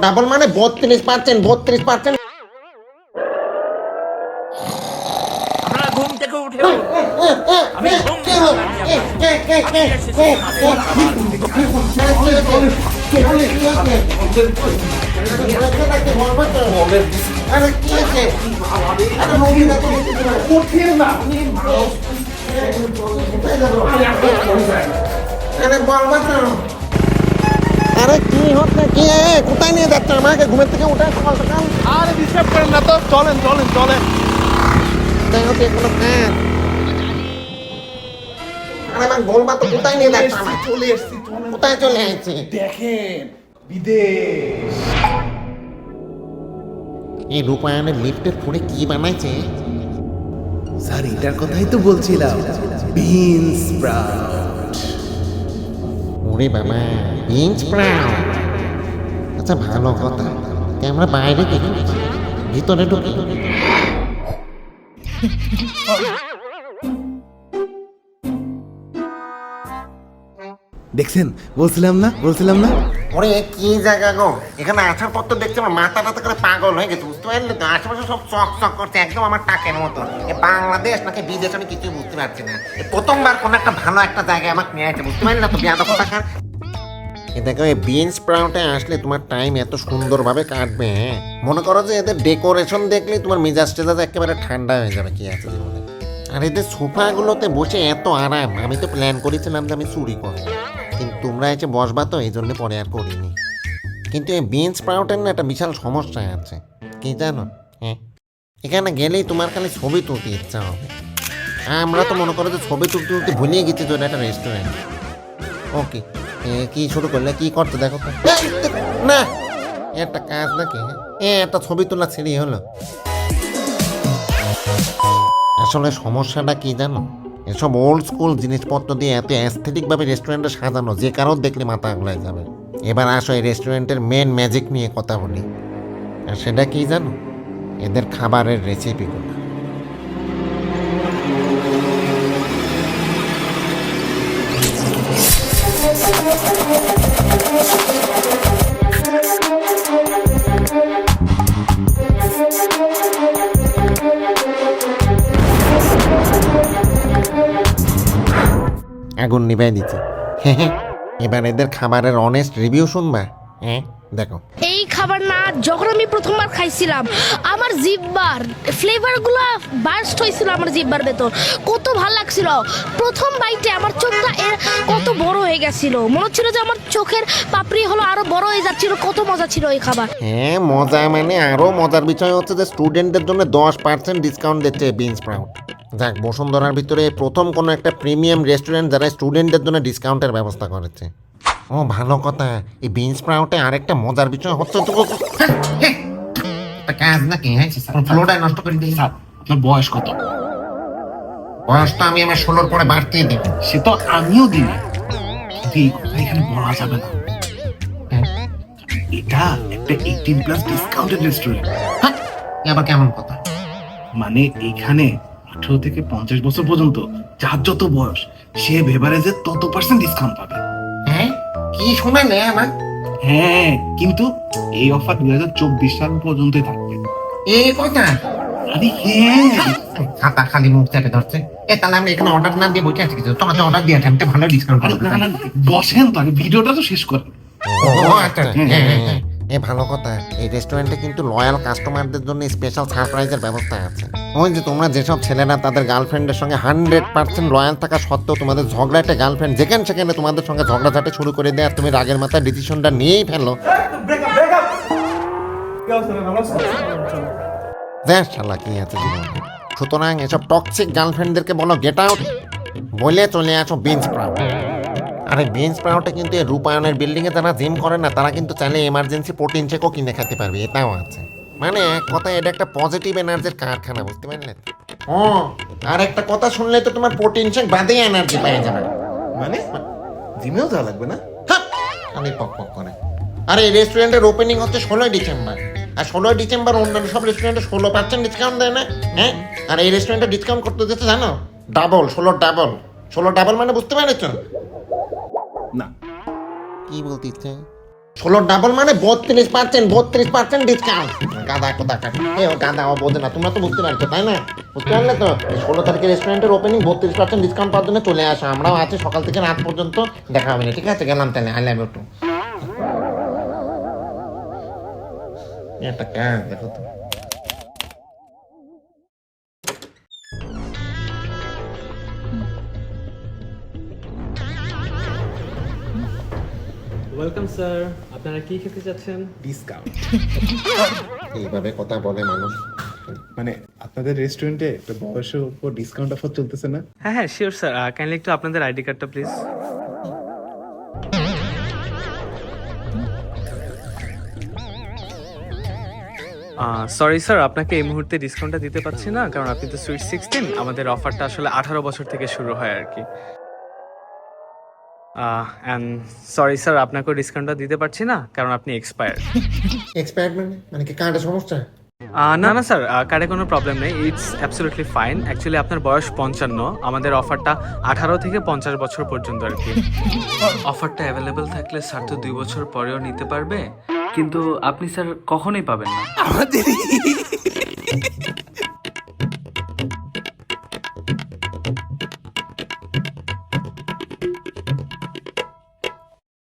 Double মানে 32%। আপনারা ঘুম থেকে উঠে আমি ঘুম আরে কি হচ্ছে কি কোথায় নিয়ে যাচ্ছে আমাকে ঘুমের থেকে উঠে সকাল সকাল? আরে ডিস্টার্ব করেন না তো, চলেন চলেন চলেন। তাই হচ্ছে কোনো কাজ? আরে আমার বলবা তো কোথায় নিয়ে যাচ্ছে আমাকে? চলে এসছি, চলেন। কোথায় চলে আসছে? দেখেন বিদেশ। এই রূপায়ণের লিফটের পরে কি বানাইছে? স্যার এটার কথাই তো বলছিলাম, বিন স্প্রাউট। ওরে বাবা, বিনস স্প্রাউট। আচ্ছা ভালো কথা, আমরা বাইরে দেখি ভিতরে ঢুকি। দেখছেন, বলছিলাম না। ওরে কি জায়গা গো, এখানে আসার পর তো দেখছি আমার মাথা টাথা করে পাগল হয়ে গেছে, বুঝতে পারলে তো? আশেপাশে সব চক চক করছে একদম আমার টাকের মতো। বাংলাদেশ নাকি বিদেশ আমি কিছুই বুঝতে পারছি না। প্রথমবার কোন একটা ভালো একটা জায়গায় আমাকে নিয়ে আসছে, বুঝতে পারলি না তো? বিয়াদব টাকা। দেখো এই বিন স্প্রাউটে আসলে তোমার টাইম এত সুন্দরভাবে কাটবে। মনে করো যে এদের ডেকোরেশন দেখলে তোমার মেজাজ টেজাজ একেবারে ঠান্ডা হয়ে যাবে। কি আছে জীবনে? আর এদের সোফাগুলোতে বসে এত আরাম, আমি তো প্ল্যান করেছিলাম যে আমি চুরি করবো, কিন্তু তোমরা এসে বসবা তো এই জন্য পরে আর করিনি। কিন্তু এই বিন স্প্রাউটের না একটা বিশাল সমস্যা আছে, কি জানো? হ্যাঁ, এখানে গেলেই তোমার খালি ছবি তুলতে ইচ্ছা হবে। আমরা তো মনে করো যে ছবি তুলতে তুলতে ভুলিয়ে গেছি তো এটা একটা রেস্টুরেন্ট। ওকে, কি শুরু করলে? কি করতে দেখো তো? না একটা কাজ নাকি? একটা ছবি তোলা ছেড়ে হলো। আসলে সমস্যাটা কি জানো? এসব ওল্ড স্কুল জিনিসপত্র দিয়ে এত অ্যাস্থেটিক ভাবে রেস্টুরেন্টে সাজানো, যে কারোর দেখলে মাথা আগলায় যাবে। এবার আসো এই রেস্টুরেন্টের মেন ম্যাজিক নিয়ে কথা বলি। আর সেটা কি জানো? এদের খাবারের রেসিপিগুলো। আগুন নিভাই দিচ্ছে। এবার এদের খাবারের অনেস্ট রিভিউ শুনবা? হ্যাঁ দেখো। এই খাবার না যখন আমি প্রথমবার খাইছিলাম, আমার জিহ্বার ফ্লেভারগুলো বার্স্ট হয়েছিল আমার জিহ্বার ভেতর। কত ভালো লাগছিল প্রথম বাইটে, আমার চোখটা কত বড় হয়ে গেছিল, মনে হচ্ছিল যে আমার চোখের পাপড়ি হলো আরো বড় হয়ে যাচ্ছিল। কত মজা ছিল এই খাবার। হ্যাঁ মজা মানে আরো মজার বিষয় হচ্ছে যে স্টুডেন্টদের জন্য 10% ডিসকাউন্ট দিচ্ছে বিন স্প্রাউট। যাক, বসুন্ধরার ভিতরে প্রথম কোনো একটা প্রিমিয়াম রেস্টুরেন্ট যারা স্টুডেন্টদের জন্য ডিসকাউন্টের ব্যবস্থা করেছে। ও ভালো কথা। এই বিন স্প্রাউটে আরেকটা মজার বিষয় হচ্ছে একটা কাজ নাকি? হ্যাঁ, ফ্লোটাই নষ্ট করে দিই। আপনার বয়স কত? বয়সটা আমি আমার 16 পরে বাড়তেই দেব। সে তো আমিও দিই, কিন্তু এই কথা এখানে বলা যাবে না। এটা একটা 18+ ডিসকাউন্টেড রেস্টুরেন্ট। হ্যাঁ, এ আবার কেমন কথা? মানে এখানে 18 থেকে 50 বছর পর্যন্ত যার যত বয়স, সে বেভারেজে তত % ডিসকাউন্ট পাবে। হ্যাঁ, কি শোনা নেই আমার? হ্যাঁ, কিন্তু এই অফার 2024 সাল পর্যন্তই থাকবে। এই কথা? আরে হ্যাঁ, খাতা খালি মুখ চেপে ধরছে। তাহলে আমি এখানে অর্ডার না দিয়ে বসে আছি কিছু? তোমাকে অর্ডার দিয়ে আমি তো ভালো ডিসকাউন্ট আরে পাবো। না, না, বসেন তো, আগে ভিডিওটা তো শেষ করেন। ও আচ্ছা, ভালো কথা। এই রেস্টুরেন্টে কিন্তু লয়াল কাস্টমারদের জন্য স্পেশাল সারপ্রাইজের ব্যবস্থা আছে। ওই যে তোমরা যেসব ছেলেরা তাদের গার্লফ্রেন্ডের সঙ্গে 100% লয়াল থাকা সত্ত্বেও তোমাদের ঝগড়াটে গার্লফ্রেন্ড যেখানে সেখানে তোমাদের সঙ্গে ঝগড়াঝাটি শুরু করে দেয়, আর তুমি রাগের মাথায় ডিসিশনটা নিয়েই ফেলো। দেখ শালা কি আছে জীবনে। সুতরাং এসব টক্সিক গার্লফ্রেন্ডদেরকে বলো গেট আউট, বলে চলে আসো বিন স্প্রাউট। আরে বিন স্প্রাউটে কিন্তু এই রূপায়ণের বিল্ডিং এ যারা জিম করে না, তারা কিন্তু চাইলে এমার্জেন্সি প্রোটিন শেকও কিনে খেতে পারবে, এটাও আছে। মানে এক কথায় এটা একটা পজিটিভ এনার্জির কারখানা, বুঝতে পারলেন? ও আর একটা কথা শুনলে তো তোমার প্রোটিন শেক বাদেই এনার্জি পেয়ে যাবে। মানে জিমেও যাওয়া লাগবে না? আমি পক পক করে। আরে এই রেস্টুরেন্টের ওপেনিং হচ্ছে 16 ডিসেম্বর, আর 16 ডিসেম্বর অন্যান্য সব রেস্টুরেন্টে 16% ডিসকাউন্ট দেয় না? হ্যাঁ, আর এই রেস্টুরেন্টে ডিসকাউন্ট করতে দিচ্ছে জানো? ডাবল, 16 ডাবল মানে বুঝতে পেরেছো? না। কি বলতে ইচ্ছে? 16 ডাবল মানে 32% ডিসকাউন্ট। গাদা কোথাকার গাদা ও বোঝে না, তোমরা তো বুঝতে পারছো তাই না? বুঝতে পারলে তো? 16 তারিখে রেস্টুরেন্টের ওপেনিং, 32% ডিসকাউন্ট পাওয়ার জন্য চলে আসো। আমরাও আছি সকাল থেকে রাত পর্যন্ত, দেখা হবে না, ঠিক আছে? গেলাম তাহলে, আই লাভ ইউ টু। একটা কাজ দেখো তো। ওয়েলকাম স্যার, আপনারা কি খেতে চাচ্ছেন? ডিসকাউন্ট এইভাবে কথা বলে মানুষ। মানে আপনাদের রেস্টুরেন্টে একটা বয়সের উপর ডিসকাউন্ট অফার চলতেছে না? হ্যাঁ হ্যাঁ শিওর স্যার, কাইন্ডলি একটু আপনাদের আইডি কার্ডটা প্লিজ। সরি স্যার, আপনাকে এই মুহূর্তে ডিসকাউন্টটা দিতে পারছি না, কারণ আপনি তো সুইট 16, আমাদের অফারটা আসলে 18 বছর থেকে শুরু হয় আর কি। অ্যান্ড সরি স্যার, আপনাকেও ডিসকাউন্টটা দিতে পারছি না কারণ আপনি এক্সপায়ার্ড। এক্সপায়ার্ড মানে কি কার্ডের সমস্যা? না না স্যার, কার্ডে কোনো প্রবলেম নেই, ইটস অ্যাবসলিউটলি ফাইন। অ্যাকচুয়ালি আপনার বয়স 55, আমাদের অফারটা 18 থেকে 50 বছর পর্যন্ত আর কি। অফারটা অ্যাভেলেবেল থাকলে স্যার তো 2 বছর পরেও নিতে পারবে, কিন্তু আপনি স্যার কখনোই পাবেন না।